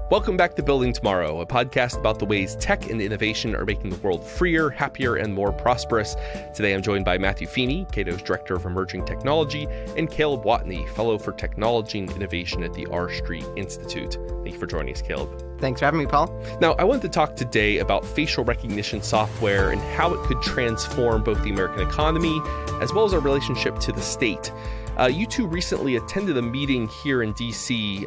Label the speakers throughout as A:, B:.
A: Welcome back to Building Tomorrow, a podcast about the ways tech and innovation are making the world freer, happier, and more prosperous. Today I'm joined by Matthew Feeney, Cato's Director of Emerging Technology, and Caleb Watney, Fellow for Technology and Innovation at the R Street Institute. Thank you for joining us, Caleb.
B: Thanks for having me, Paul.
A: Now, I wanted to talk today about facial recognition software and how it could transform both the American economy as well as our relationship to the state. You two recently attended a meeting here in D.C.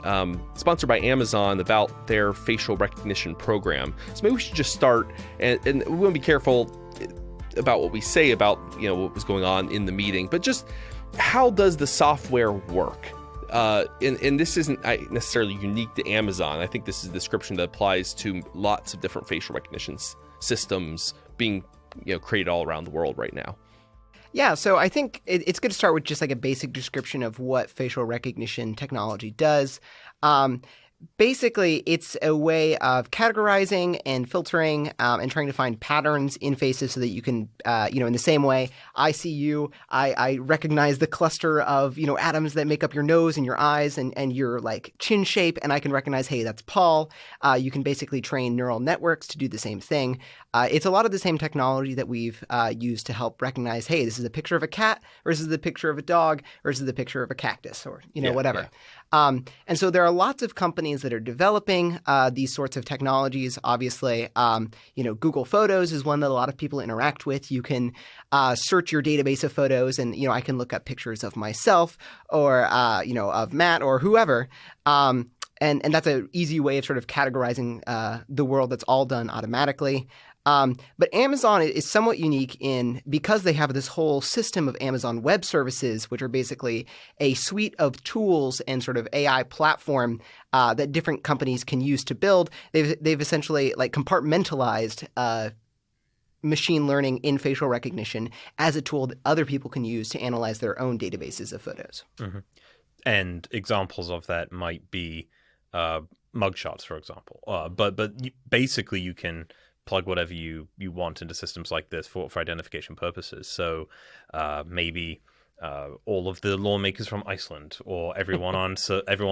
A: Sponsored by Amazon about their facial recognition program. So maybe we should just start, and we want to be careful about what we say about what was going on in the meeting, but just how does the software work? And this isn't necessarily unique to Amazon. I think this is a description that applies to lots of different facial recognition systems being created all around the world right now.
B: Yeah, so I think it's good to start with just like a basic description of what facial recognition technology does. Basically, it's a way of categorizing and filtering and trying to find patterns in faces so that you can, in the same way, I see you, I recognize the cluster of, atoms that make up your nose and your eyes and your like chin shape, and I can recognize, hey, that's Paul. You can basically train neural networks to do the same thing. It's a lot of the same technology that we've used to help recognize, hey, this is a picture of a cat, or this is the picture of a dog, or this is the picture of a cactus, or whatever. Yeah. And so there are lots of companies that are developing these sorts of technologies. Obviously, Google Photos is one that a lot of people interact with. You can search your database of photos, and I can look up pictures of myself or of Matt or whoever. And that's an easy way of sort of categorizing the world. That's all done automatically. But Amazon is somewhat unique because they have this whole system of Amazon Web Services, which are basically a suite of tools and sort of AI platform that different companies can use to build. They've essentially like compartmentalized machine learning in facial recognition as a tool that other people can use to analyze their own databases of photos.
C: Mm-hmm. And examples of that might be mugshots, for example. But basically you can plug whatever you want into systems like this for identification purposes. So maybe all of the lawmakers from Iceland, or everyone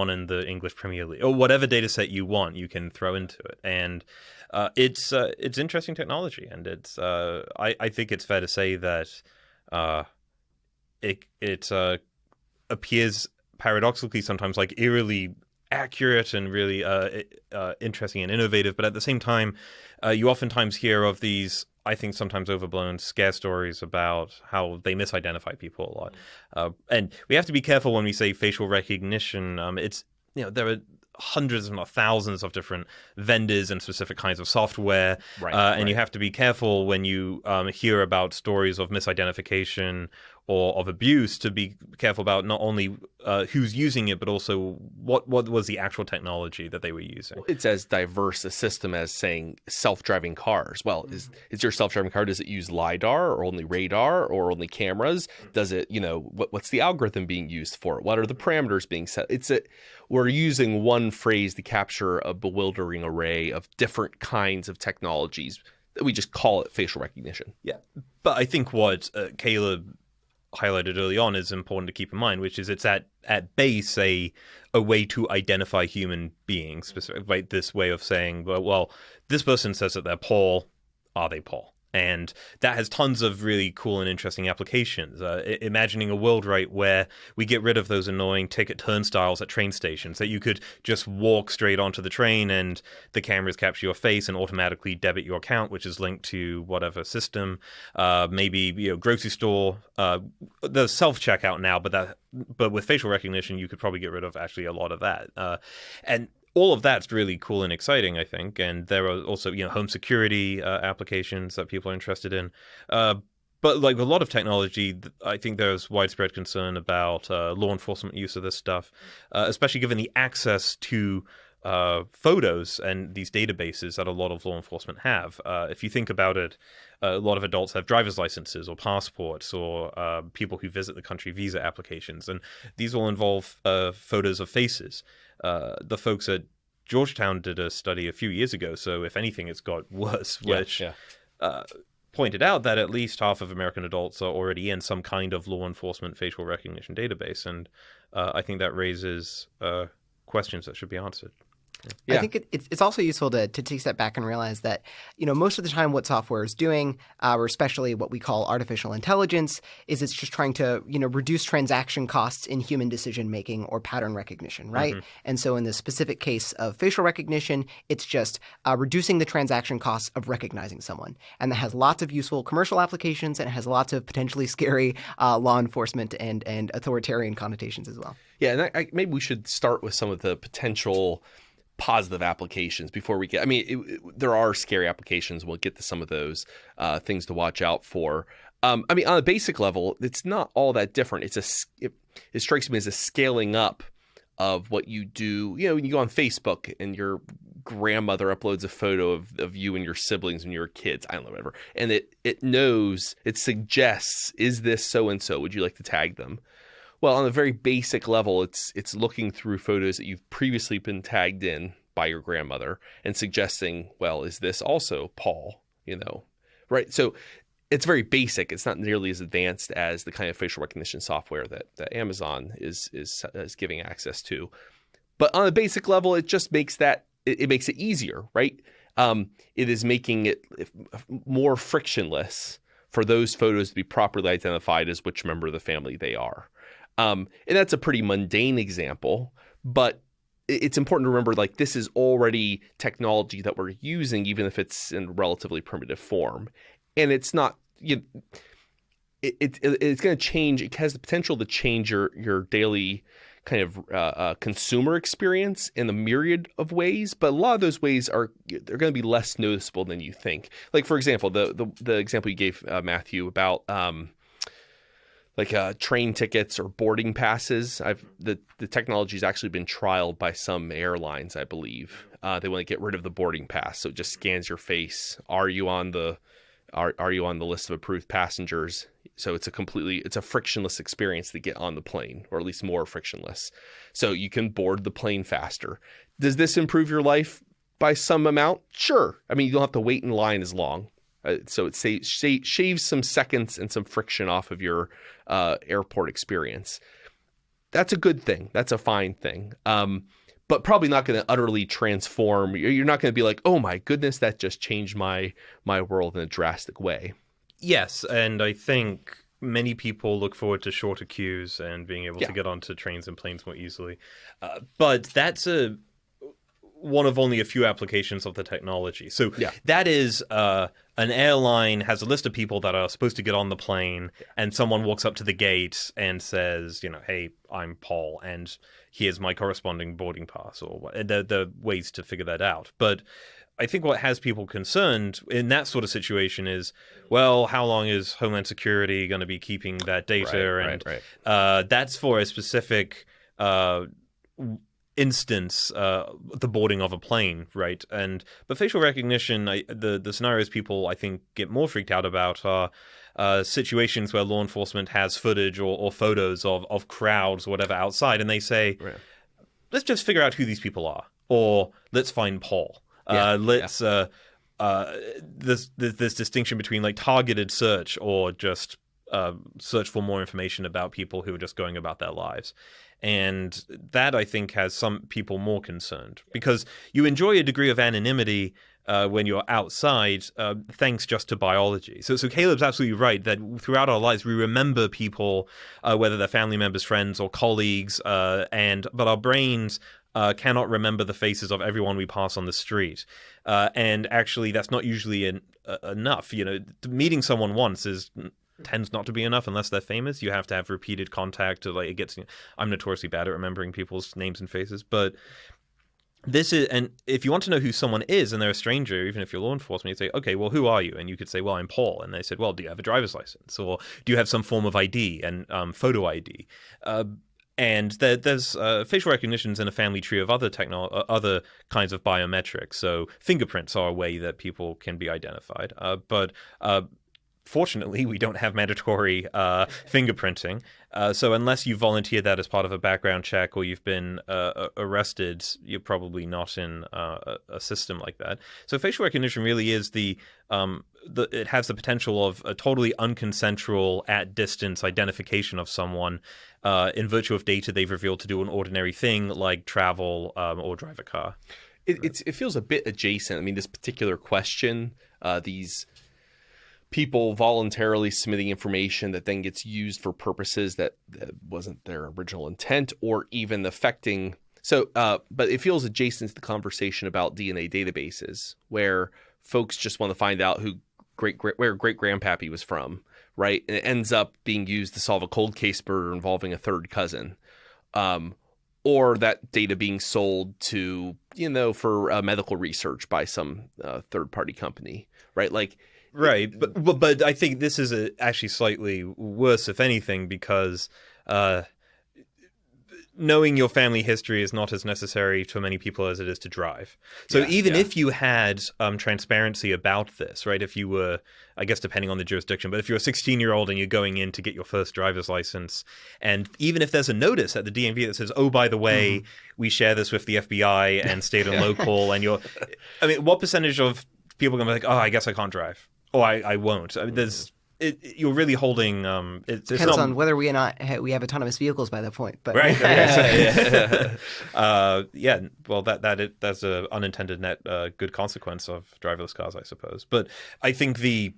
C: in the English Premier League, or whatever data set you want, you can throw into it. And it's interesting technology, and it's I think it's fair to say that it appears paradoxically sometimes like eerily accurate and really interesting and innovative, but at the same time, you oftentimes hear of these, I think, sometimes overblown scare stories about how they misidentify people a lot. And we have to be careful when we say facial recognition. It's there are hundreds, if not thousands, of different vendors and specific kinds of software, and you have to be careful when you hear about stories of misidentification or of abuse, to be careful about not only who's using it, but also what was the actual technology that they were using.
A: It's as diverse a system as saying self-driving cars. Well, is your self-driving car, does it use LiDAR or only radar or only cameras? Does it, what's the algorithm being used for it? What are the parameters being set? We're using one phrase to capture a bewildering array of different kinds of technologies. We just call it facial recognition.
C: Yeah, but I think what Caleb highlighted early on is important to keep in mind, which is it's at base a way to identify human beings, specifically, right? This way of saying, well, this person says that they're Paul. Are they Paul? And that has tons of really cool and interesting applications. Imagining a world, right, where we get rid of those annoying ticket turnstiles at train stations, that you could just walk straight onto the train and the cameras capture your face and automatically debit your account, which is linked to whatever system. Maybe grocery store. There's self-checkout now, but with facial recognition, you could probably get rid of actually a lot of that. And all of that's really cool and exciting, I think. And there are also, home security applications that people are interested in. But like a lot of technology, I think there's widespread concern about law enforcement use of this stuff, especially given the access to photos and these databases that a lot of law enforcement have. If you think about it, a lot of adults have driver's licenses or passports or people who visit the country visa applications, and these all involve photos of faces. The folks at Georgetown did a study a few years ago, so if anything, it's got worse, which pointed out that at least half of American adults are already in some kind of law enforcement facial recognition database, and I think that raises questions that should be answered.
B: I think it's also useful to take a step back and realize that, most of the time what software is doing, or especially what we call artificial intelligence, is it's just trying to, reduce transaction costs in human decision making or pattern recognition, right?
C: Mm-hmm.
B: And so in the specific case of facial recognition, it's just reducing the transaction costs of recognizing someone. And that has lots of useful commercial applications, and it has lots of potentially scary law enforcement and authoritarian connotations as well.
A: Yeah, and maybe we should start with some of the potential positive applications before we get. I mean, there are scary applications. We'll get to some of those things to watch out for. On a basic level, it's not all that different. It strikes me as a scaling up of what you do. When you go on Facebook and your grandmother uploads a photo of you and your siblings when you were kids, I don't know, whatever, and it suggests, is this so and so? Would you like to tag them? Well, on a very basic level, it's looking through photos that you've previously been tagged in by your grandmother and suggesting, well, is this also Paul? Right? So it's very basic. It's not nearly as advanced as the kind of facial recognition software that Amazon is giving access to. But on a basic level, it just makes it makes it easier, right? It is making it more frictionless for those photos to be properly identified as which member of the family they are. And that's a pretty mundane example, but it's important to remember, this is already technology that we're using, even if it's in relatively primitive form. And it's not, it's going to change. It has the potential to change your daily kind of consumer experience in a myriad of ways, but a lot of those ways they're going to be less noticeable than you think. Like, for example, the example you gave, Matthew, about train tickets or boarding passes. The technology has actually been trialed by some airlines, I believe. They want to get rid of the boarding pass, so it just scans your face. Are you on the list of approved passengers? So it's a frictionless experience to get on the plane, or at least more frictionless. So you can board the plane faster. Does this improve your life by some amount? Sure. You don't have to wait in line as long. So it shaves some seconds and some friction off of your airport experience. That's a good thing. That's a fine thing. But probably not going to utterly transform. You're not going to be like, oh my goodness, that just changed my world in a drastic way.
C: Yes, and I think many people look forward to shorter queues and being able to get onto trains and planes more easily. But that's one of only a few applications of the technology. So that is an airline has a list of people that are supposed to get on the plane, and someone walks up to the gate and says, hey, I'm Paul, and here's my corresponding boarding pass, or the ways to figure that out. But I think what has people concerned in that sort of situation is, well, how long is Homeland Security going to be keeping that data? Right. That's for a specific instance, the boarding of a plane, right? But facial recognition, the scenarios people I think get more freaked out about are situations where law enforcement has footage or photos of crowds or whatever outside, and they say, let's just figure out who these people are, or let's find Paul. This distinction between targeted search or just search for more information about people who are just going about their lives. And that, I think, has some people more concerned, because you enjoy a degree of anonymity when you're outside, thanks just to biology. So Caleb's absolutely right that throughout our lives we remember people, whether they're family members, friends, or colleagues, but our brains cannot remember the faces of everyone we pass on the street. And actually, that's not usually enough. Meeting someone once tends not to be enough unless they're famous. You have to have repeated contact. I'm notoriously bad at remembering people's names and faces, but and if you want to know who someone is and they're a stranger, even if you're law enforcement, you say, okay, well, who are you? And you could say, well, I'm Paul. And they said, well, do you have a driver's license? Or do you have some form of ID and photo ID? And there's facial recognitions in a family tree of other kinds of biometrics. So fingerprints are a way that people can be identified. But fortunately, we don't have mandatory fingerprinting. So unless you volunteered that as part of a background check or you've been arrested, you're probably not in a system like that. So facial recognition really is it has the potential of a totally unconsensual, at-distance identification of someone in virtue of data they've revealed to do an ordinary thing like travel or drive a car.
A: it feels a bit adjacent. I mean, this particular question, these people voluntarily submitting information that then gets used for purposes that wasn't their original intent, or even affecting. So, but it feels adjacent to the conversation about DNA databases, where folks just want to find out who where great grandpappy was from, right? And it ends up being used to solve a cold case murder involving a third cousin, or that data being sold to, for medical research by some third party company, right? Like,
C: right. But I think this is actually slightly worse, if anything, because knowing your family history is not as necessary to many people as it is to drive. So even if you had transparency about this, right, if you were, I guess depending on the jurisdiction, but if you're a 16-year-old and you're going in to get your first driver's license, and even if there's a notice at the DMV that says, oh, by the way, we share this with the FBI and state and local, and what percentage of people are going to be like, oh, I guess I can't drive, or I won't? I mean, you're really holding. It
B: depends on whether we have autonomous vehicles by that point, but
C: right. Well, that's an unintended net good consequence of driverless cars, I suppose. But I think the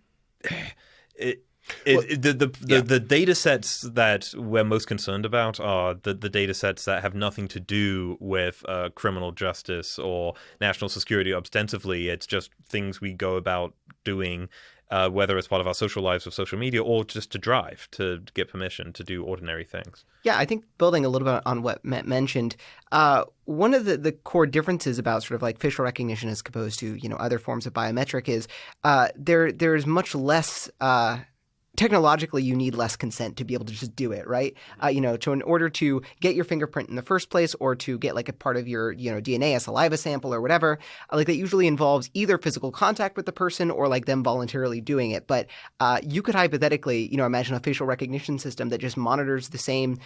C: data sets that we're most concerned about are the data sets that have nothing to do with criminal justice or national security ostensibly. It's just things we go about doing. Whether it's part of our social lives with social media or just to drive, to get permission to do ordinary things.
B: Yeah, I think building a little bit on what Matt mentioned, one of the core differences about sort of like facial recognition as opposed to, other forms of biometric is there's much less technologically, you need less consent to be able to just do it, right? In order to get your fingerprint in the first place, or to get like a part of your, DNA, a saliva sample or whatever, like that usually involves either physical contact with the person or like them voluntarily doing it. But you could hypothetically, imagine a facial recognition system that just monitors the same,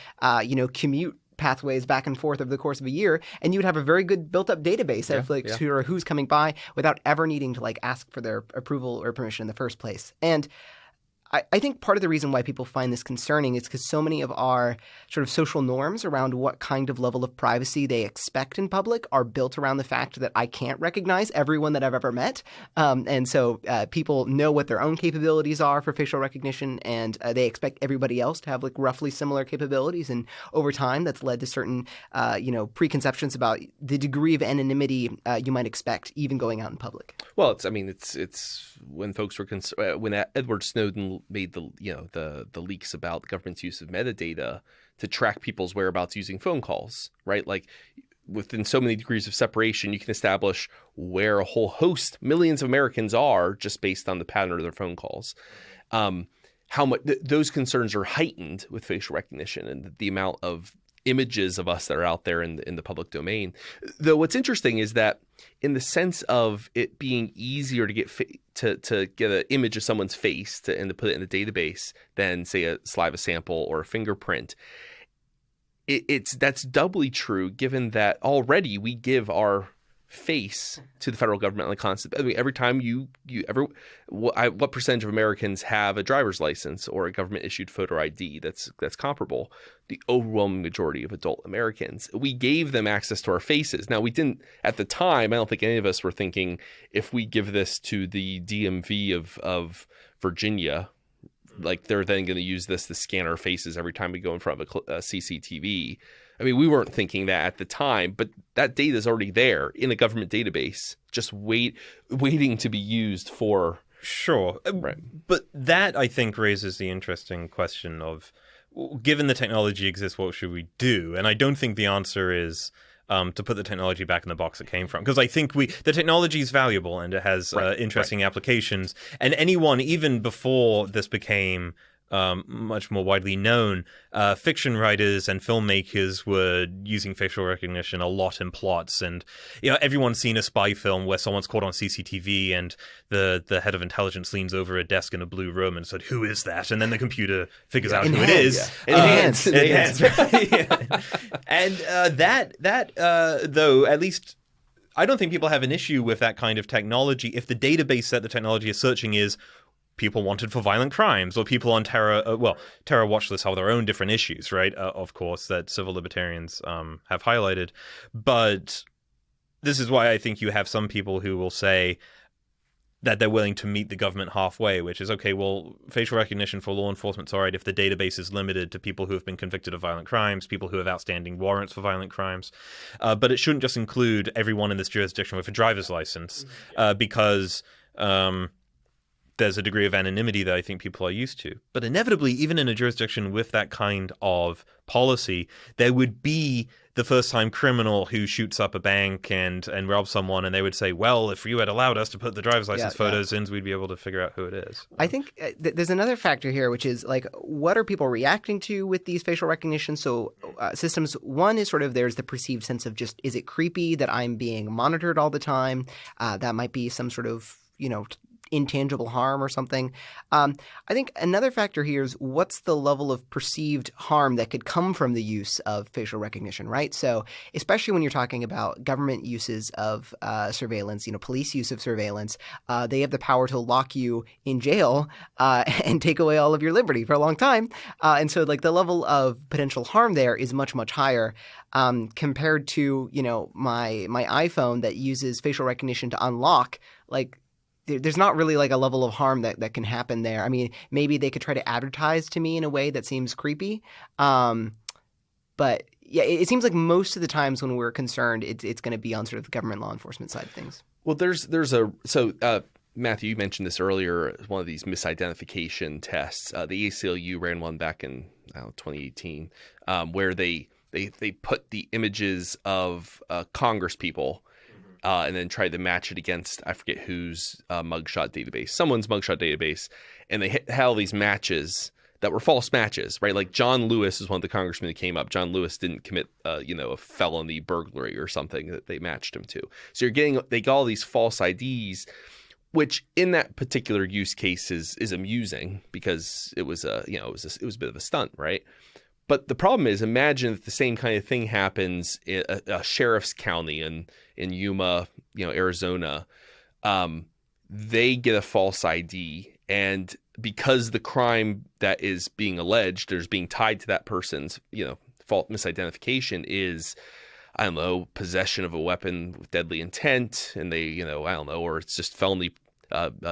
B: commute pathways back and forth over the course of a year, and you would have a very good built-up database of who's coming by without ever needing to like ask for their approval or permission in the first place. And I think part of the reason why people find this concerning is because so many of our sort of social norms around what kind of level of privacy they expect in public are built around the fact that I can't recognize everyone that I've ever met. And so people know what their own capabilities are for facial recognition, and they expect everybody else to have like roughly similar capabilities. And over time, that's led to certain, preconceptions about the degree of anonymity you might expect even going out in public.
A: Well, it's when folks were when Edward Snowden made the leaks about the government's use of metadata to track people's whereabouts using phone calls, right? Like within so many degrees of separation, you can establish where a whole host, millions of Americans are just based on the pattern of their phone calls. How much those concerns are heightened with facial recognition and the amount of images of us that are out there in the public domain. Though what's interesting is that in the sense of it being easier to get to get an image of someone's face and to put it in the database than say a saliva sample or a fingerprint, that's doubly true given that already we give our face to the federal government on the concept. I mean, every time what percentage of Americans have a driver's license or a government issued photo ID that's comparable? The overwhelming majority of adult Americans. We gave them access to our faces. Now, we didn't at the time. I don't think any of us were thinking if we give this to the DMV of Virginia, like they're then going to use this to scan our faces every time we go in front of a CCTV. I mean, we weren't thinking that at the time, but that data is already there in a government database, just waiting to be used for. Sure.
C: Right. But that, I think, raises the interesting question of, given the technology exists, what should we do? And I don't think the answer is to put the technology back in the box it came from. Because I think the technology is valuable and it has interesting applications. And anyone, even before this became much more widely known, fiction writers and filmmakers were using facial recognition a lot in plots. And everyone's seen a spy film where someone's caught on CCTV and the head of intelligence leans over a desk in a blue room and said, "Who is that?" And then the computer figures out who it is.
B: Enhanced.
C: And that though, at least I don't think people have an issue with that kind of technology if the database that the technology is searching is people wanted for violent crimes, or people on terror watch lists have their own different issues, right? Of course, that civil libertarians have highlighted. But this is why I think you have some people who will say that they're willing to meet the government halfway, which is, okay, well, facial recognition for law enforcement's all right if the database is limited to people who have been convicted of violent crimes, people who have outstanding warrants for violent crimes. But it shouldn't just include everyone in this jurisdiction with a driver's license, because there's a degree of anonymity that I think people are used to. But inevitably, even in a jurisdiction with that kind of policy, there would be the first-time criminal who shoots up a bank and robs someone, and they would say, well, if you had allowed us to put the driver's license photos in, we'd be able to figure out who it is.
B: I think there's another factor here, which is, like, what are people reacting to with these facial recognition systems? One is sort of there's the perceived sense of just, is it creepy that I'm being monitored all the time? That might be some sort of, intangible harm or something. I think another factor here is what's the level of perceived harm that could come from the use of facial recognition, right? So especially when you're talking about government uses of surveillance, police use of surveillance, they have the power to lock you in jail and take away all of your liberty for a long time. And so like the level of potential harm there is much, much higher compared to, my iPhone that uses facial recognition to unlock. Like, there's not really like a level of harm that can happen there. I mean, maybe they could try to advertise to me in a way that seems creepy. But yeah, it seems like most of the times when we're concerned, it's going to be on sort of the government law enforcement side of things.
A: Well, Matthew, you mentioned this earlier, one of these misidentification tests. The ACLU ran one back in 2018 where they put the images of Congress people and then tried to match it against, I forget whose mugshot database, someone's mugshot database. And they had all these matches that were false matches, right? Like John Lewis is one of the congressmen that came up. John Lewis didn't commit, a felony burglary or something that they matched him to. So they got all these false IDs, which in that particular use case is amusing because it was a bit of a stunt, right? But the problem is, imagine if the same kind of thing happens in a sheriff's county in Yuma, Arizona. They get a false ID, and because the crime that is being alleged or is being tied to that person's, fault misidentification is, I don't know, possession of a weapon with deadly intent, and they, or it's just felony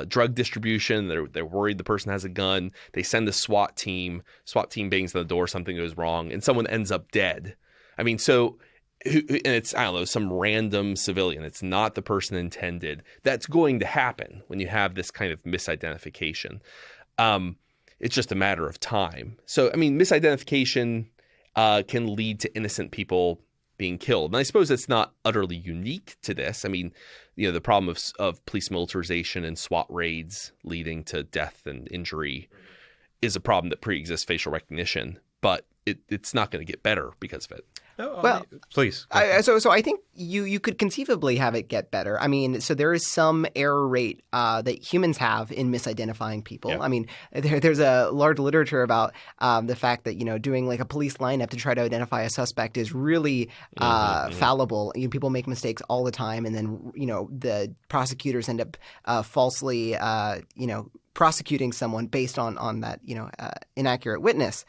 A: drug distribution. They're worried the person has a gun. They send a SWAT team. SWAT team bangs on the door. Something goes wrong, and someone ends up dead. I mean, and it's, I don't know, some random civilian. It's not the person intended. That's going to happen when you have this kind of misidentification. It's just a matter of time. So, I mean, misidentification can lead to innocent people being killed. And I suppose it's not utterly unique to this. I mean, the problem of police militarization and SWAT raids leading to death and injury is a problem that preexists facial recognition, but it's not going to get better because of it.
B: Well,
C: please.
B: So I think you could conceivably have it get better. I mean, so there is some error rate that humans have in misidentifying people. Yeah. I mean, there's a large literature about the fact that, doing like a police lineup to try to identify a suspect is really fallible. People make mistakes all the time, and then, the prosecutors end up falsely, prosecuting someone based on that, inaccurate witness.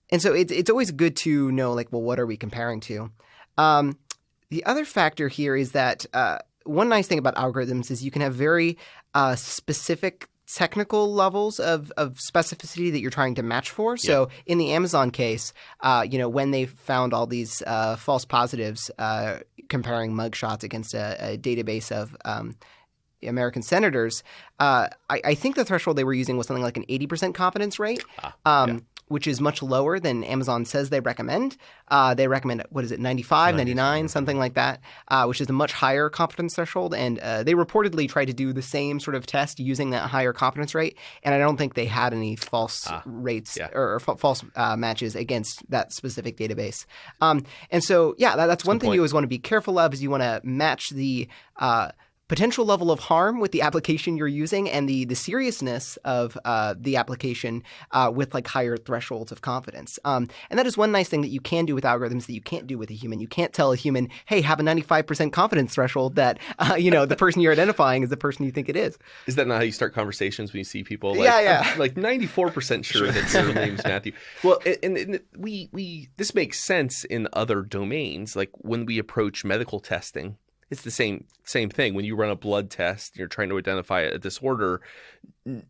B: And so it's always good to know, like, well, what are we comparing to? The other factor here is that one nice thing about algorithms is you can have very specific technical levels of specificity that you're trying to match for. So in the Amazon case, when they found all these false positives comparing mugshots against a database of American senators, I think the threshold they were using was something like an 80% confidence rate. Which is much lower than Amazon says they recommend. They recommend, 95, 99, something like that, which is a much higher confidence threshold. And they reportedly tried to do the same sort of test using that higher confidence rate. And I don't think they had any false rates or false matches against that specific database. And so, that's one thing you always want to be careful of is you want to match the potential level of harm with the application you're using and the seriousness of the application with like higher thresholds of confidence. And that is one nice thing that you can do with algorithms that you can't do with a human. You can't tell a human, hey, have a 95% confidence threshold that, the person you're identifying is the person you think it is.
A: Is that not how you start conversations when you see people? Like,
B: Yeah.
A: I'm like 94% sure that your name's Matthew. Well, and we this makes sense in other domains. Like when we approach medical testing, it's the same thing. When you run a blood test and you're trying to identify a disorder,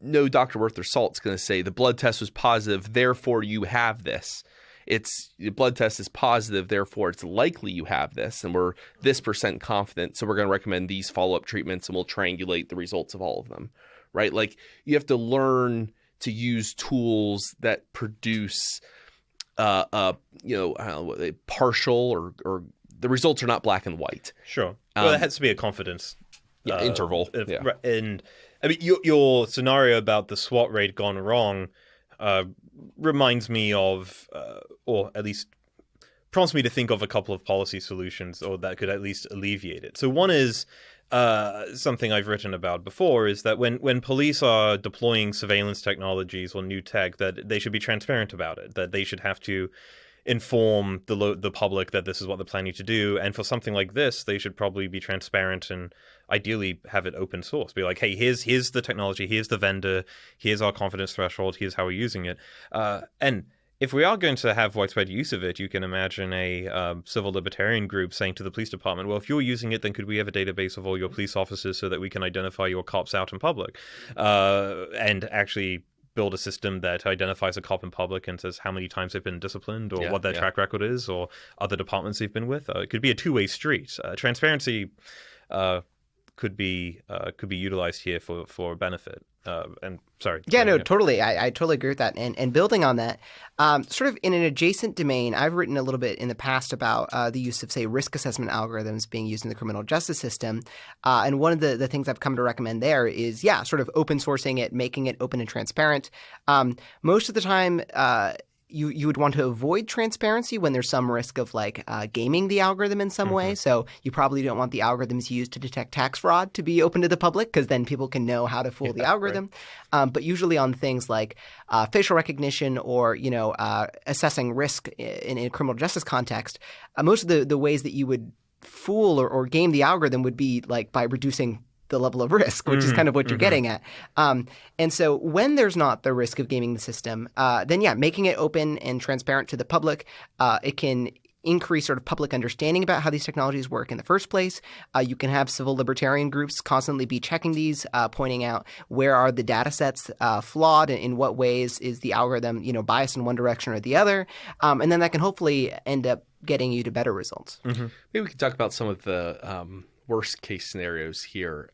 A: no doctor worth their salt is going to say the blood test was positive, therefore you have this. It's the blood test is positive, therefore it's likely you have this, and we're this % confident, so we're going to recommend these follow-up treatments, and we'll triangulate the results of all of them, right? Like you have to learn to use tools that produce, partial or the results are not black and white.
C: Sure. Well, it has to be a confidence
A: interval.
C: And I mean, your scenario about the SWAT raid gone wrong reminds me of, or at least prompts me to think of a couple of policy solutions, or that could at least alleviate it. So one is something I've written about before, is that when police are deploying surveillance technologies or new tech, that they should be transparent about it, that they should have to inform the public that this is what they're planning to do. And for something like this, they should probably be transparent and ideally have it open source. Be like, hey, here's the technology, here's the vendor, here's our confidence threshold, here's how we're using it. And if we are going to have widespread use of it, you can imagine a civil libertarian group saying to the police department, well, if you're using it, then could we have a database of all your police officers so that we can identify your cops out in public? And actually build a system that identifies a cop in public and says how many times they've been disciplined, or what their track record is, or other departments they've been with. It could be a two-way street. Transparency could be utilized here for benefit. And sorry.
B: Yeah, no, totally. I totally agree with that. And building on that, sort of in an adjacent domain, I've written a little bit in the past about the use of, say, risk assessment algorithms being used in the criminal justice system. And one of the things I've come to recommend there is, sort of open sourcing it, making it open and transparent. Most of the time, you would want to avoid transparency when there's some risk of like gaming the algorithm in some way. So you probably don't want the algorithms used to detect tax fraud to be open to the public, because then people can know how to fool the algorithm. Right. But usually on things like facial recognition or assessing risk in a criminal justice context, most of the ways that you would fool or game the algorithm would be like by reducing the level of risk, which is kind of what you're getting at. And so when there's not the risk of gaming the system, then making it open and transparent to the public, it can increase sort of public understanding about how these technologies work in the first place. You can have civil libertarian groups constantly be checking these, pointing out where are the data sets flawed, and in what ways is the algorithm biased in one direction or the other. And then that can hopefully end up getting you to better results.
A: Maybe we could talk about some of the worst case scenarios here.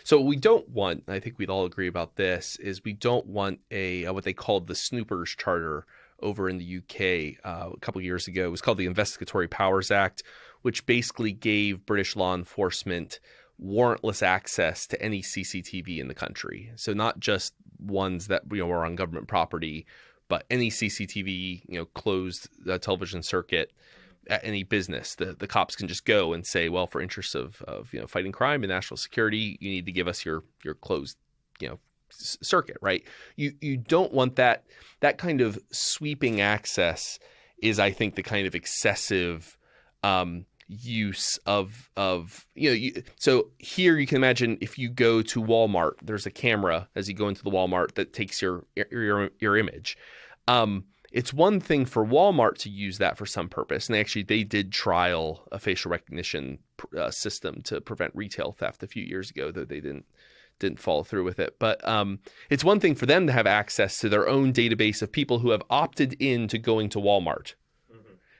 A: So what we don't want, and I think we'd all agree about this, is we don't want a what they called the Snoopers Charter over in the UK a couple of years ago. It was called the Investigatory Powers Act, which basically gave British law enforcement warrantless access to any CCTV in the country. So not just ones that were on government property, but any CCTV, closed television circuit at any business. The cops can just go and say, well, for interests of fighting crime and national security, you need to give us your closed circuit, right? You don't want that kind of sweeping access. Is, I think, the kind of excessive use of so here you can imagine if you go to Walmart, there's a camera as you go into the Walmart that takes your image. It's one thing for Walmart to use that for some purpose, and they did trial a facial recognition system to prevent retail theft a few years ago, though they didn't follow through with it. But it's one thing for them to have access to their own database of people who have opted in to going to Walmart.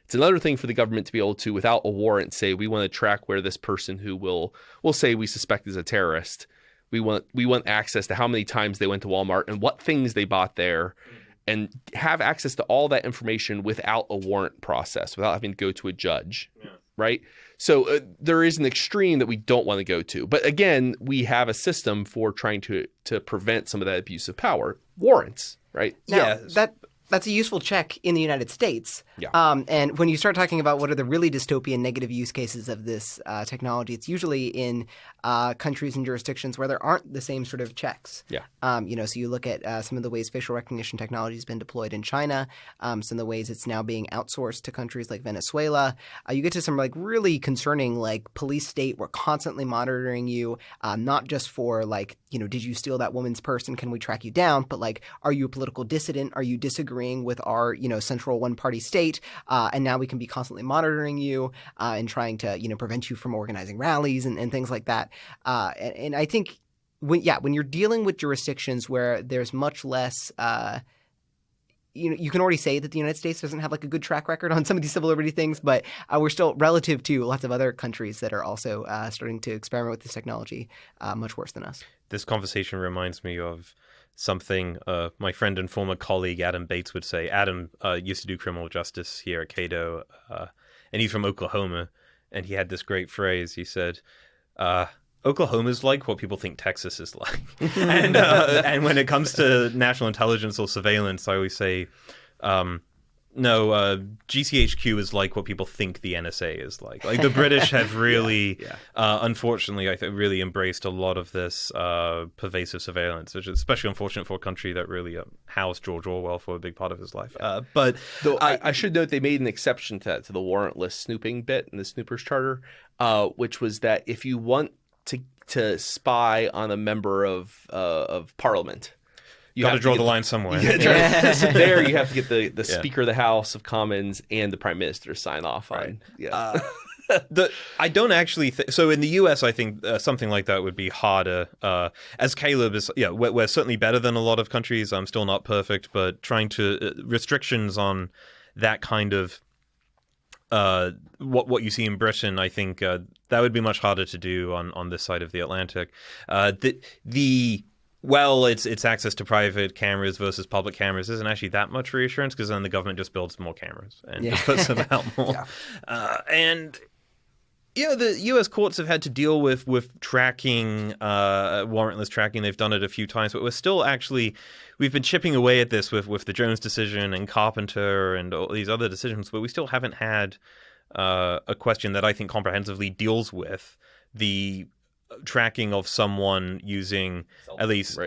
A: It's another thing for the government to be able to, without a warrant, say we want to track where this person who we'll say we suspect is a terrorist. We want access to how many times they went to Walmart and what things they bought there. And have access to all that information without a warrant process, without having to go to a judge, right? So there is an extreme that we don't want to go to. But again, we have a system for trying to prevent some of that abuse of power. Warrants, right?
B: Now, That's a useful check in the United States.
A: Yeah.
B: And when you start talking about what are the really dystopian negative use cases of this technology, it's usually in countries and jurisdictions where there aren't the same sort of checks.
A: Yeah.
B: So you look at some of the ways facial recognition technology has been deployed in China, some of the ways it's now being outsourced to countries like Venezuela. You get to some like really concerning like police state. We're constantly monitoring you, not just for like, did you steal that woman's purse and can we track you down? But like, are you a political dissident? Are you disagreeing with our, central one-party state? And now we can be constantly monitoring you and trying to, prevent you from organizing rallies and things like that. And I think when you're dealing with jurisdictions where there's much less you can already say that the United States doesn't have like a good track record on some of these civil liberty things, but we're still relative to lots of other countries that are also starting to experiment with this technology much worse than us.
C: This conversation reminds me of something my friend and former colleague Adam Bates would say. Adam used to do criminal justice here at Cato, and he's from Oklahoma, and he had this great phrase. He said, Oklahoma's like what people think Texas is like. And when it comes to national intelligence or surveillance, I always say, no, GCHQ is like what people think the NSA is like. Like the British have really, unfortunately, I think really embraced a lot of this pervasive surveillance, which is especially unfortunate for a country that really housed George Orwell for a big part of his life. But
A: though I should note they made an exception to that, to the warrantless snooping bit in the Snoopers Charter, which was that if you want to spy on a member of Parliament, you
C: got
A: have
C: to draw the line somewhere.
A: There you have to get the Speaker of the House of Commons and the Prime Minister to sign off on.
C: Right. I don't actually so in the US I think something like that would be harder. As Caleb is, we're certainly better than a lot of countries. I'm still not perfect, but trying to restrictions on that kind of what you see in Britain, I think that would be much harder to do on this side of the Atlantic. It's access to private cameras versus public cameras isn't actually that much reassurance, because then the government just builds more cameras and just puts them out more. The U.S. courts have had to deal with tracking, warrantless tracking. They've done it a few times, but we've been chipping away at this with the Jones decision and Carpenter and all these other decisions, but we still haven't had a question that I think comprehensively deals with the tracking of someone using at least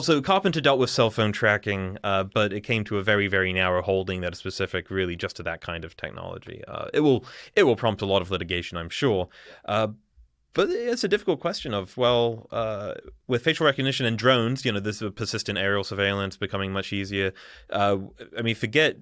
C: so Carpenter dealt with cell phone tracking, but it came to a very, very narrow holding that is specific really just to that kind of technology. It will prompt a lot of litigation, I'm sure, but it's a difficult question of with facial recognition and drones, this persistent aerial surveillance becoming much easier. Forget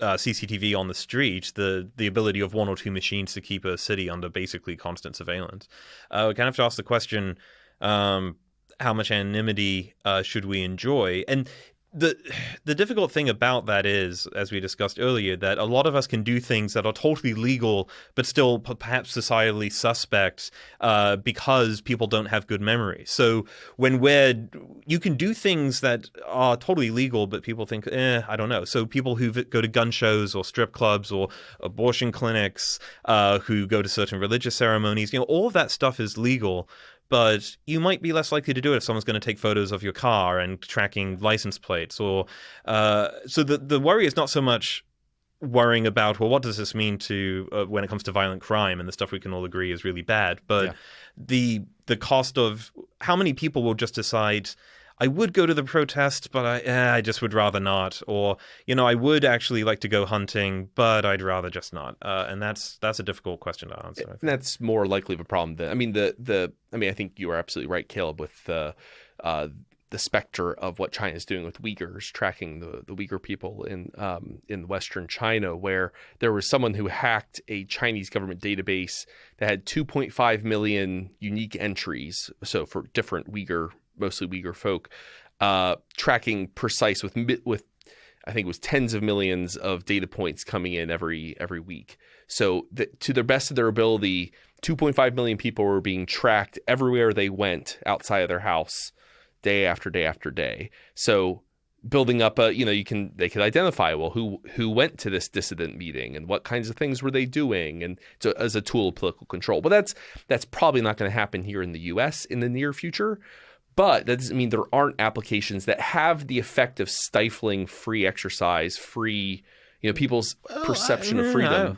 C: CCTV on the street, the ability of one or two machines to keep a city under basically constant surveillance. We kind of have to ask the question, how much anonymity should we enjoy? And the difficult thing about that is, as we discussed earlier, that a lot of us can do things that are totally legal but still perhaps societally suspect because people don't have good memory. So you can do things that are totally legal but people think, I don't know. So people who go to gun shows or strip clubs or abortion clinics, who go to certain religious ceremonies, all of that stuff is legal. But you might be less likely to do it if someone's going to take photos of your car and tracking license plates. Or so the worry is not so much worrying about, what does this mean to when it comes to violent crime and the stuff we can all agree is really bad, but the cost of how many people will just decide, I would go to the protest, but I just would rather not. Or, I would actually like to go hunting, but I'd rather just not. And that's a difficult question to answer.
A: And that's more likely of a problem than, I think you are absolutely right, Caleb, with the specter of what China is doing with Uyghurs, tracking the Uyghur people in Western China, where there was someone who hacked a Chinese government database that had 2.5 million unique entries. So for different mostly Uyghur folk, tracking precise with I think it was tens of millions of data points coming in every week. So to the best of their ability, 2.5 million people were being tracked everywhere they went outside of their house, day after day after day. So building up they could identify, who went to this dissident meeting and what kinds of things were they doing, and so as a tool of political control. But that's probably not going to happen here in the U.S. in the near future. But that doesn't mean there aren't applications that have the effect of stifling free exercise, free, people's perception of freedom.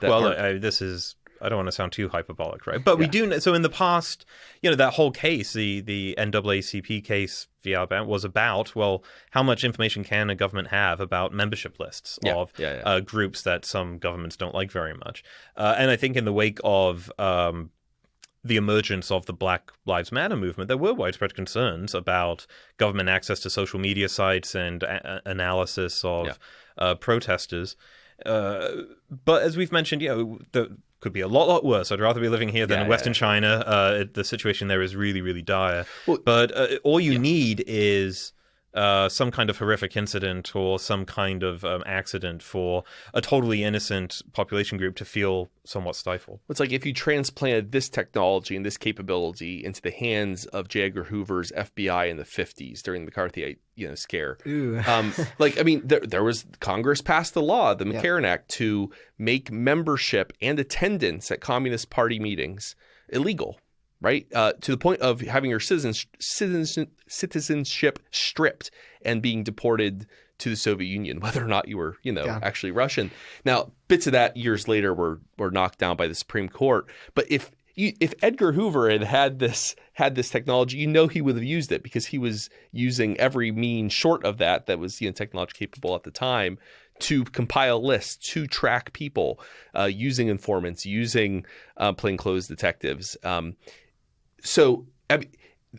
C: This is, I don't want to sound too hyperbolic, right? But we do. So in the past, that whole case, the NAACP case via ban was about, well, how much information can a government have about membership lists of groups that some governments don't like very much? And I think in the wake of the emergence of the Black Lives Matter movement, there were widespread concerns about government access to social media sites and analysis of protesters. But as we've mentioned, there could be a lot worse. I'd rather be living here than in Western China. The situation there is really, really dire. Well, but all you need is some kind of horrific incident or some kind of accident for a totally innocent population group to feel somewhat stifled.
A: It's like if you transplanted this technology and this capability into the hands of J. Edgar Hoover's FBI in the 50s during the McCarthy scare. There was Congress passed the law, the McCarran Act, to make membership and attendance at Communist Party meetings illegal. Right, to the point of having your citizenship stripped and being deported to the Soviet Union, whether or not you were, actually Russian. Now, bits of that years later were knocked down by the Supreme Court. But if Edgar Hoover had this technology, he would have used it because he was using every means short of that was technologically capable at the time to compile lists, to track people, using informants, using plainclothes detectives. So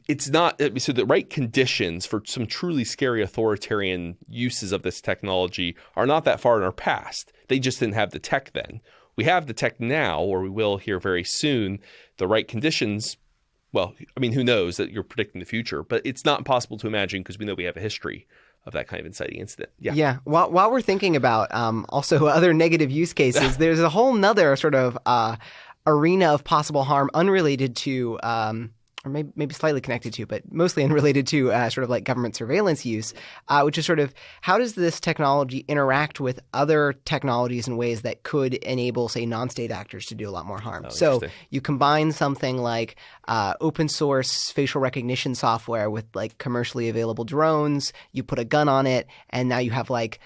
A: it's not so the right conditions for some truly scary authoritarian uses of this technology are not that far in our past. They just didn't have the tech then. We have the tech now, or we will here very soon. The right conditions, well, who knows that you're predicting the future, but it's not impossible to imagine because we know we have a history of that kind of inciting incident.
B: Yeah. While we're thinking about also other negative use cases, there's a whole nother sort of arena of possible harm unrelated to, or maybe slightly connected to, but mostly unrelated to sort of like government surveillance use, which is sort of how does this technology interact with other technologies in ways that could enable, say, non-state actors to do a lot more harm. So you combine something like open source facial recognition software with like commercially available drones, you put a gun on it, and now you have like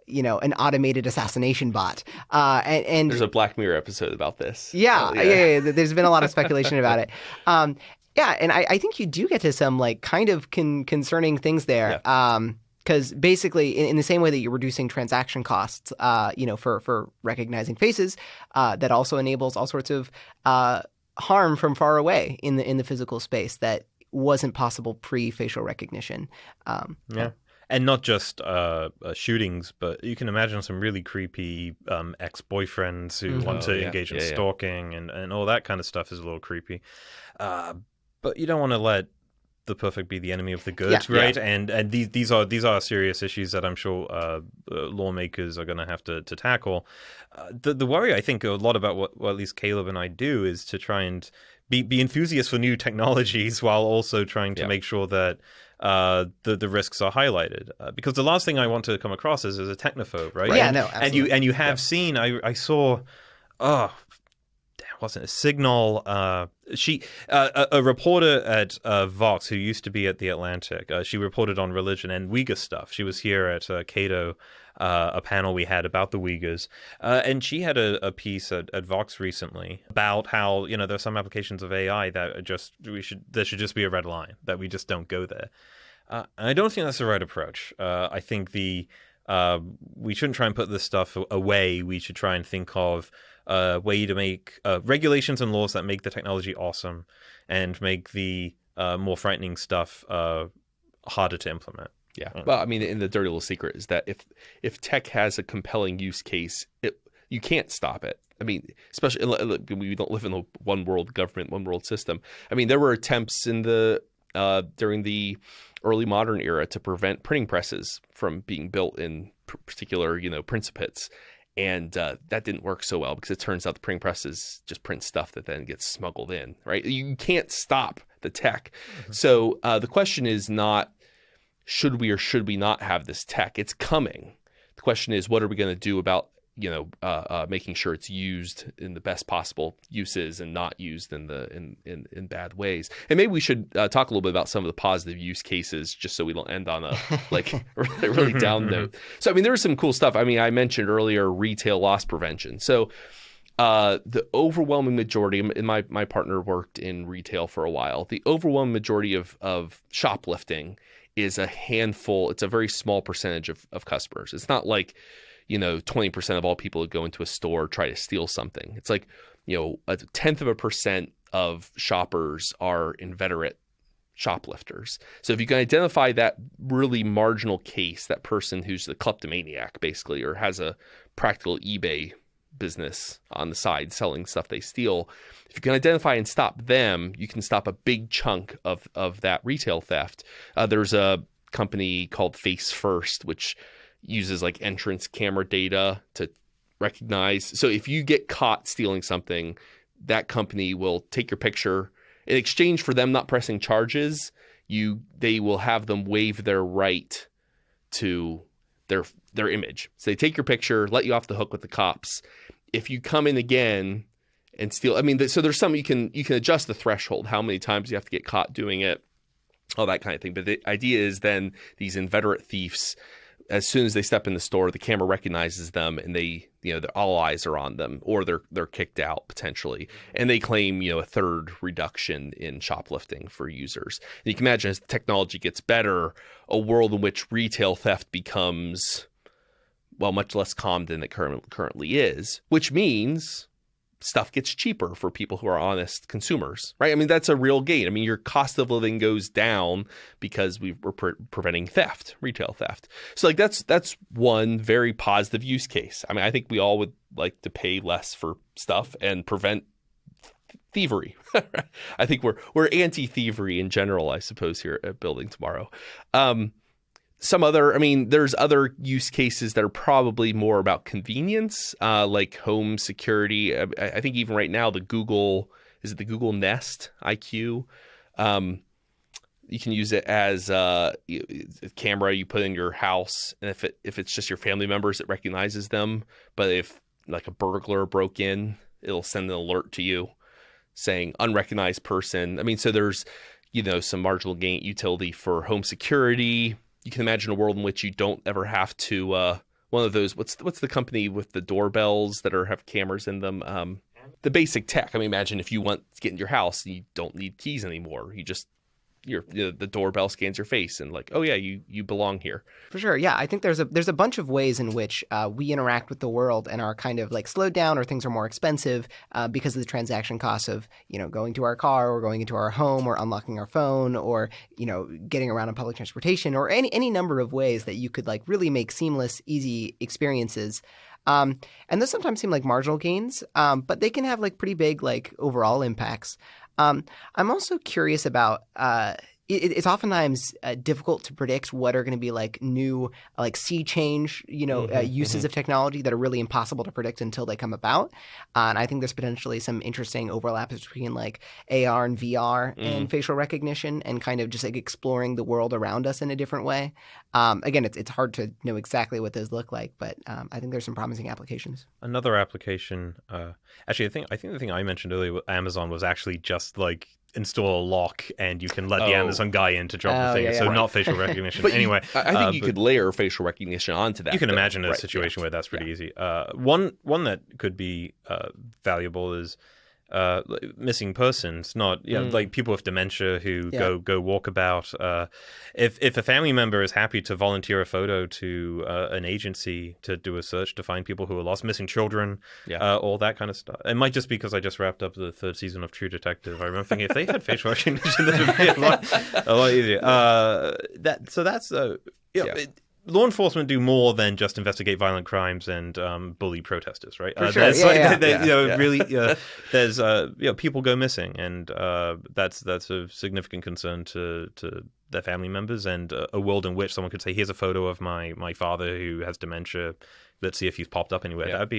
B: an automated assassination bot. And
A: there's a Black Mirror episode about this.
B: Yeah. There's been a lot of speculation about it. And I think you do get to some like kind of concerning things there. Because basically, in the same way that you're reducing transaction costs, for recognizing faces, that also enables all sorts of harm from far away in the physical space that wasn't possible pre-facial recognition.
C: And not just shootings, but you can imagine some really creepy ex-boyfriends who want to engage in stalking and all that kind of stuff is a little creepy. But you don't want to let the perfect be the enemy of the good, right? Yeah. And these are serious issues that I'm sure lawmakers are going to have to tackle. The worry, I think, a lot about what at least Caleb and I do is to try and be enthusiasts for new technologies while also trying to make sure that the risks are highlighted, because the last thing I want to come across is as a technophobe, right?
B: Yeah, no, absolutely.
C: And you have seen. I saw. Wasn't a Signal? A reporter at Vox who used to be at The Atlantic. She reported on religion and Uyghur stuff. She was here at Cato, a panel we had about the Uyghurs, and she had a piece at Vox recently about how there's some applications of AI that there should just be a red line that we just don't go there. I don't think that's the right approach. I think we shouldn't try and put this stuff away. We should try and think of a way to make regulations and laws that make the technology awesome and make the more frightening stuff harder to implement.
A: Yeah. Well, and the dirty little secret is that if tech has a compelling use case, you can't stop it. Especially we don't live in a one world government, one world system. There were attempts in during the early modern era to prevent printing presses from being built in particular, princepips. And that didn't work so well because it turns out the printing presses just print stuff that then gets smuggled in, right? You can't stop the tech. Mm-hmm. So the question is not should we or should we not have this tech? It's coming. The question is, what are we going to do about making sure it's used in the best possible uses and not used in bad ways. And maybe we should talk a little bit about some of the positive use cases, just so we don't end on a really down note. So I mean, there was some cool stuff. I mean, I mentioned earlier retail loss prevention. So the overwhelming majority, and my partner worked in retail for a while, the overwhelming majority of shoplifting is a handful. It's a very small percentage of customers. It's not like 20% of all people who go into a store try to steal something. It's like, a 0.1% of shoppers are inveterate shoplifters. So if you can identify that really marginal case, that person who's the kleptomaniac basically, or has a practical eBay business on the side selling stuff they steal, if you can identify and stop them, you can stop a big chunk of that retail theft. There's a company called Faceless, which uses like entrance camera data to recognize. So if you get caught stealing something, that company will take your picture in exchange for them not pressing charges. They will have them waive their right to their image. So they take your picture, let you off the hook with the cops. If you come in again and steal, I mean, so there's some you can adjust the threshold, how many times you have to get caught doing it, all that kind of thing. But the idea is then these inveterate thieves, as soon as they step in the store, the camera recognizes them, and all eyes are on them, or they're kicked out potentially, and they claim a third reduction in shoplifting for users. And you can imagine, as the technology gets better, a world in which retail theft becomes much less common than it currently is, which means stuff gets cheaper for people who are honest consumers, right? I mean, that's a real gain. I mean, your cost of living goes down because we're preventing theft, retail theft. So that's one very positive use case. I mean, I think we all would like to pay less for stuff and prevent thievery. I think we're anti-thievery in general, I suppose, here at Building Tomorrow. There's other use cases that are probably more about convenience, like home security. I think even right now, the Google Nest IQ, you can use it as a camera you put in your house, and if it's just your family members, it recognizes them. But if like a burglar broke in, it'll send an alert to you saying unrecognized person. I mean, so there's some marginal gain utility for home security. You can imagine a world in which you don't ever have to one of those. What's the company with the doorbells that have cameras in them? The basic tech. I mean, imagine if you want to get in your house, you don't need keys anymore. You just the doorbell scans your face and like, oh yeah, you belong here.
B: For sure. Yeah, I think there's a bunch of ways in which we interact with the world and are kind of like slowed down, or things are more expensive because of the transaction costs of going to our car, or going into our home, or unlocking our phone, or getting around on public transportation, or any number of ways that you could like really make seamless, easy experiences. And those sometimes seem like marginal gains, but they can have like pretty big like overall impacts. I'm also curious about it's oftentimes difficult to predict what are going to be like new like sea change, uses of technology that are really impossible to predict until they come about. And I think there's potentially some interesting overlaps between like AR and VR and facial recognition, and kind of just like exploring the world around us in a different way. Again, it's hard to know exactly what those look like, but I think there's some promising applications.
C: Another application, actually, I think the thing I mentioned earlier with Amazon was actually just like install a lock and you can let the Amazon guy in to drop the thing. So not facial recognition.
A: But
C: anyway,
A: I think you could layer facial recognition onto that.
C: You can imagine a situation where that's pretty easy. One that could be valuable is missing persons, not like people with dementia who go walkabout. If a family member is happy to volunteer a photo to an agency to do a search to find people who are lost, missing children, all that kind of stuff. It might just be because I just wrapped up the 3rd season of True Detective. I remember thinking if they had facial recognition, this would be a lot easier. Law enforcement do more than just investigate violent crimes and bully protesters, right?
B: For sure.
C: There's people go missing, and that's a significant concern to their family members, and a world in which someone could say, "Here's a photo of my father who has dementia. Let's see if he's popped up anywhere." That'd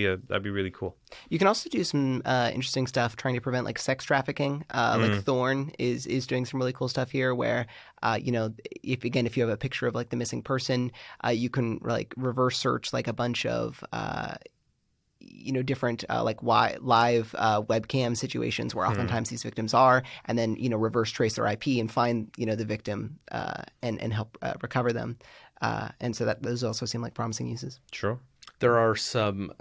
C: be really cool. You
B: can also do some interesting stuff trying to prevent like sex trafficking. Like Thorn is doing some really cool stuff here, where if you have a picture of like the missing person, you can like reverse search like a bunch of different live webcam situations where oftentimes these victims are, and then reverse trace their IP and find the victim and help recover them. And so those also seem like promising uses.
C: Sure.
A: There are some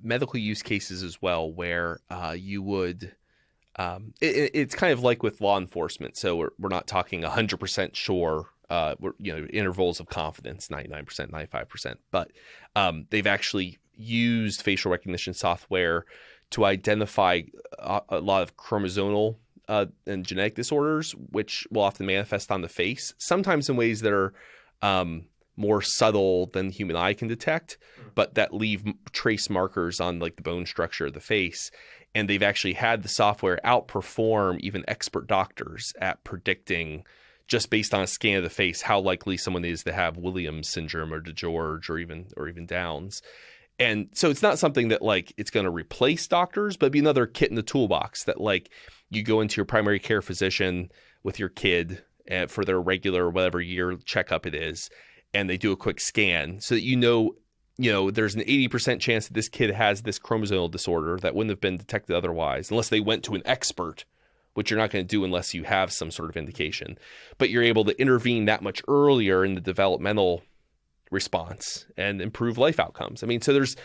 A: medical use cases as well where you would it's kind of like with law enforcement. So we're not talking 100% sure, intervals of confidence, 99%, 95%, but they've actually used facial recognition software to identify a lot of chromosomal and genetic disorders, which will often manifest on the face, sometimes in ways that are more subtle than the human eye can detect, but that leave trace markers on like the bone structure of the face. And they've actually had the software outperform even expert doctors at predicting, just based on a scan of the face, how likely someone is to have Williams syndrome or DeGeorge or even Downs. And so it's not something that like it's going to replace doctors, but be another kit in the toolbox that like you go into your primary care physician with your kid for their regular whatever year checkup it is, and they do a quick scan so that there's an 80% chance that this kid has this chromosomal disorder that wouldn't have been detected otherwise, unless they went to an expert, which you're not going to do unless you have some sort of indication. But you're able to intervene that much earlier in the developmental response and improve life outcomes. I mean, so there's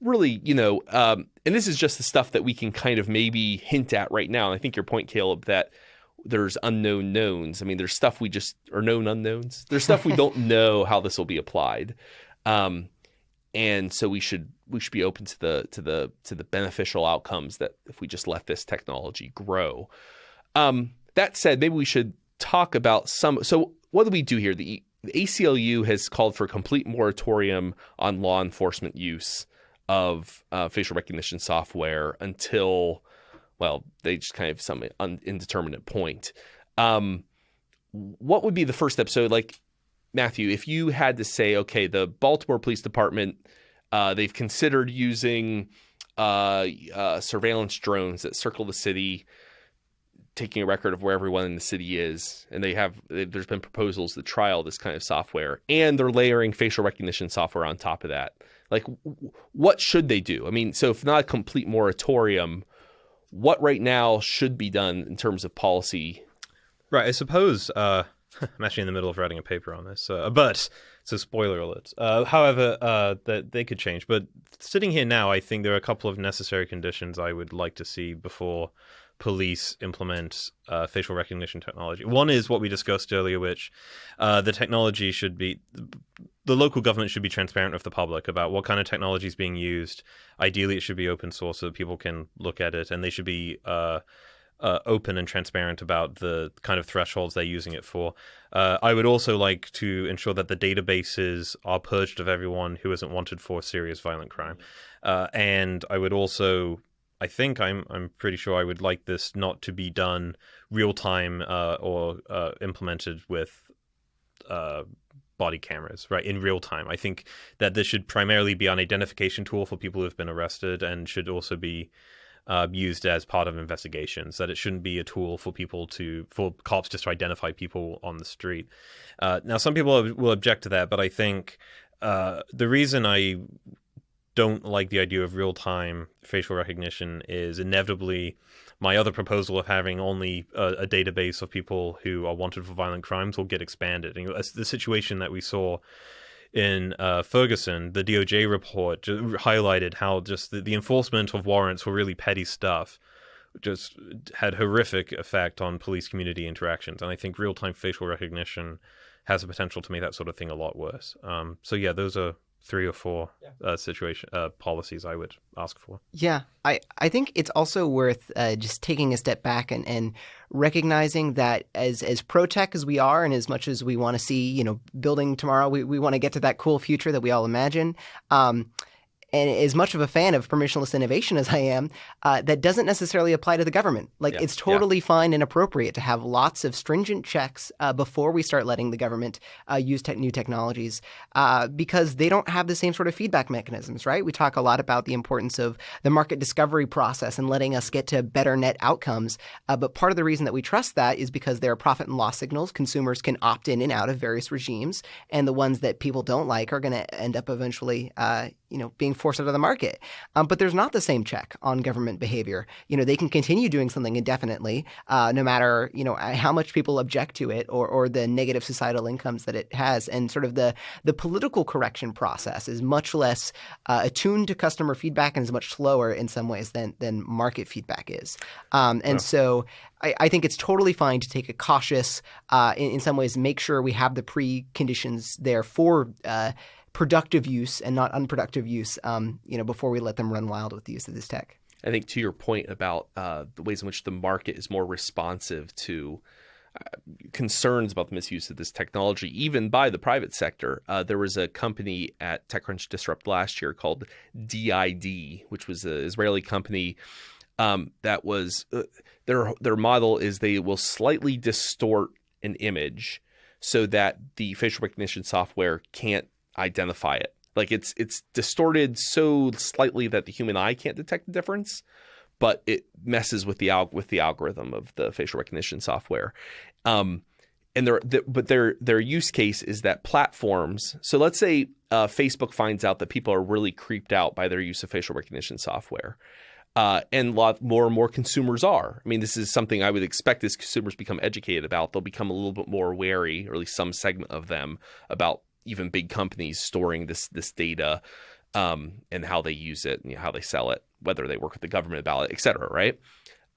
A: really, and this is just the stuff that we can kind of maybe hint at right now. And I think your point, Caleb, that there's unknown knowns. I mean, there's stuff we just are known unknowns. There's stuff we don't know how this will be applied. And so we should be open to the beneficial outcomes that if we just let this technology grow. That said, maybe we should talk about some. So what do we do here? The ACLU has called for a complete moratorium on law enforcement use of facial recognition software until, well, they just kind of some indeterminate point. What would be the first step? So like, Matthew, if you had to say, okay, the Baltimore Police Department, they've considered using surveillance drones that circle the city, taking a record of where everyone in the city is, and there's been proposals to trial this kind of software, and they're layering facial recognition software on top of that. Like, what should they do? I mean, so if not a complete moratorium, what right now should be done in terms of policy?
C: Right, I suppose... I'm actually in the middle of writing a paper on this, but so spoiler alert. However, that they could change. But sitting here now, I think there are a couple of necessary conditions I would like to see before police implement facial recognition technology. One is what we discussed earlier, which the technology should be... The local government should be transparent with the public about what kind of technology is being used. Ideally, it should be open source so that people can look at it, and they should be... open and transparent about the kind of thresholds they're using it for. I would also like to ensure that the databases are purged of everyone who isn't wanted for serious violent crime. And I would also, I'm pretty sure I would like this not to be done real time or implemented with body cameras, right, in real time. I think that this should primarily be an identification tool for people who have been arrested and should also be used as part of investigations, that it shouldn't be a tool for cops just to identify people on the street. Now, some people will object to that, but I think the reason I don't like the idea of real-time facial recognition is inevitably my other proposal of having only a database of people who are wanted for violent crimes will get expanded. And the situation that we saw in Ferguson, the DOJ report highlighted how just the enforcement of warrants for really petty stuff just had horrific effect on police community interactions. And I think real-time facial recognition has the potential to make that sort of thing a lot worse. So yeah, those are 3 or 4 policies I would ask for.
B: Yeah, I think it's also worth just taking a step back and recognizing that as pro-tech as we are, and as much as we want to see, building tomorrow, we want to get to that cool future that we all imagine. And as much of a fan of permissionless innovation as I am, that doesn't necessarily apply to the government. It's totally fine and appropriate to have lots of stringent checks before we start letting the government use new technologies because they don't have the same sort of feedback mechanisms, right? We talk a lot about the importance of the market discovery process and letting us get to better net outcomes. But part of the reason that we trust that is because there are profit and loss signals. Consumers can opt in and out of various regimes, and the ones that people don't like are going to end up eventually being forced out of the market. But there's not the same check on government behavior. They can continue doing something indefinitely, no matter, how much people object to it or the negative societal incomes that it has. And sort of the political correction process is much less attuned to customer feedback and is much slower in some ways than market feedback is. So I think it's totally fine to take a cautious, in some ways, make sure we have the preconditions there for productive use and not unproductive use, before we let them run wild with the use of this tech.
A: I think to your point about the ways in which the market is more responsive to concerns about the misuse of this technology, even by the private sector. There was a company at TechCrunch Disrupt last year called DID, which was an Israeli company that was their model is they will slightly distort an image so that the facial recognition software can't identify it. Like it's distorted so slightly that the human eye can't detect the difference, but it messes with the algorithm of the facial recognition software. And their use case is that platforms. So let's say Facebook finds out that people are really creeped out by their use of facial recognition software. And a lot more and more consumers are. I mean, this is something I would expect as consumers become educated about. They'll become a little bit more wary, or at least some segment of them, about even big companies storing this data and how they use it, and how they sell it, whether they work with the government about it, et cetera, right?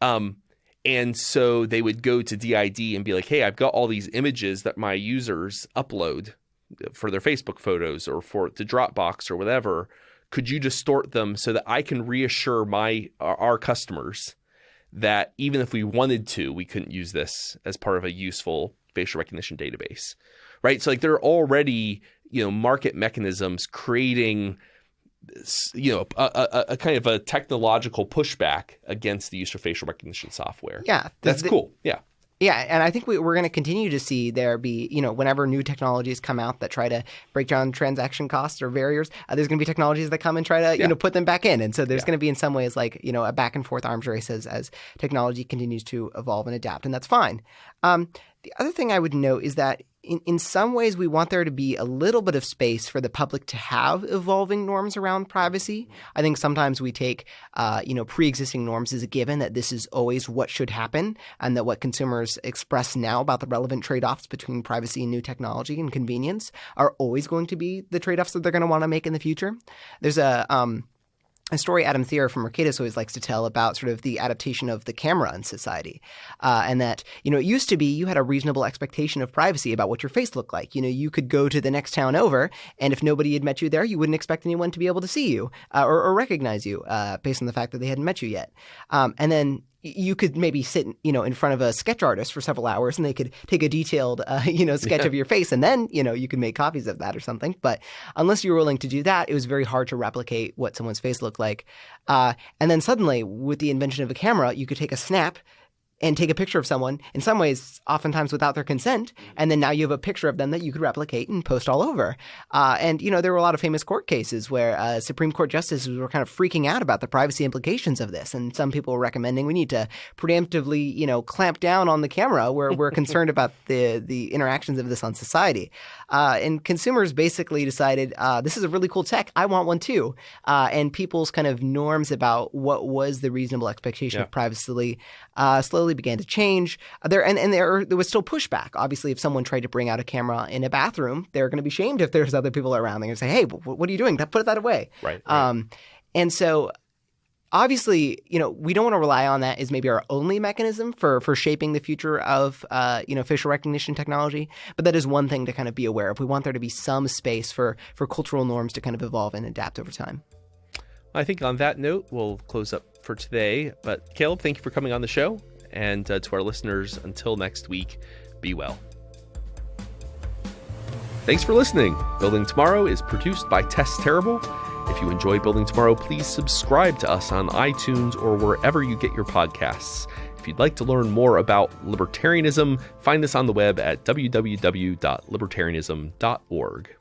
A: And so they would go to DID and be like, hey, I've got all these images that my users upload for their Facebook photos or for the Dropbox or whatever. Could you distort them so that I can reassure our customers that even if we wanted to, we couldn't use this as part of a useful facial recognition database, right? So like there are already, market mechanisms creating, a kind of a technological pushback against the use of facial recognition software.
B: Yeah.
A: That's cool. Yeah.
B: Yeah, and I think we're going to continue to see there be, whenever new technologies come out that try to break down transaction costs or barriers, there's going to be technologies that come and try to, put them back in. And so there's going to be in some ways like, a back and forth arms race as technology continues to evolve and adapt, and that's fine. The other thing I would note is that in some ways we want there to be a little bit of space for the public to have evolving norms around privacy. I think sometimes we take, pre-existing norms as a given that this is always what should happen, and that what consumers express now about the relevant trade-offs between privacy and new technology and convenience are always going to be the trade-offs that they're going to want to make in the future. There's a story Adam Thierer from Mercatus always likes to tell about sort of the adaptation of the camera in society. And that, it used to be you had a reasonable expectation of privacy about what your face looked like. You could go to the next town over, and if nobody had met you there, you wouldn't expect anyone to be able to see you or recognize you based on the fact that they hadn't met you yet. And then you could maybe sit, in front of a sketch artist for several hours, and they could take a detailed, sketch of your face, and then, you could make copies of that or something. But unless you were willing to do that, it was very hard to replicate what someone's face looked like. And then suddenly, with the invention of a camera, you could take a snap and take a picture of someone, in some ways, oftentimes without their consent, and then now you have a picture of them that you could replicate and post all over. And there were a lot of famous court cases where Supreme Court justices were kind of freaking out about the privacy implications of this, and some people were recommending we need to preemptively, clamp down on the camera. We're concerned about the interactions of this on society. And consumers basically decided, this is a really cool tech. I want one too. And people's kind of norms about what was the reasonable expectation of privacy slowly began to change. There was still pushback. Obviously, if someone tried to bring out a camera in a bathroom, they're going to be shamed if there's other people around. They're going to say, hey, what are you doing? Put that away.
A: Right.
B: And so obviously, we don't want to rely on that as maybe our only mechanism for shaping the future of, facial recognition technology. But that is one thing to kind of be aware of. We want there to be some space for cultural norms to kind of evolve and adapt over time.
A: I think on that note, we'll close up for today. But Caleb, thank you for coming on the show. And to our listeners, until next week, be well. Thanks for listening. Building Tomorrow is produced by Tess Terrible. If you enjoy Building Tomorrow, please subscribe to us on iTunes or wherever you get your podcasts. If you'd like to learn more about libertarianism, find us on the web at www.libertarianism.org.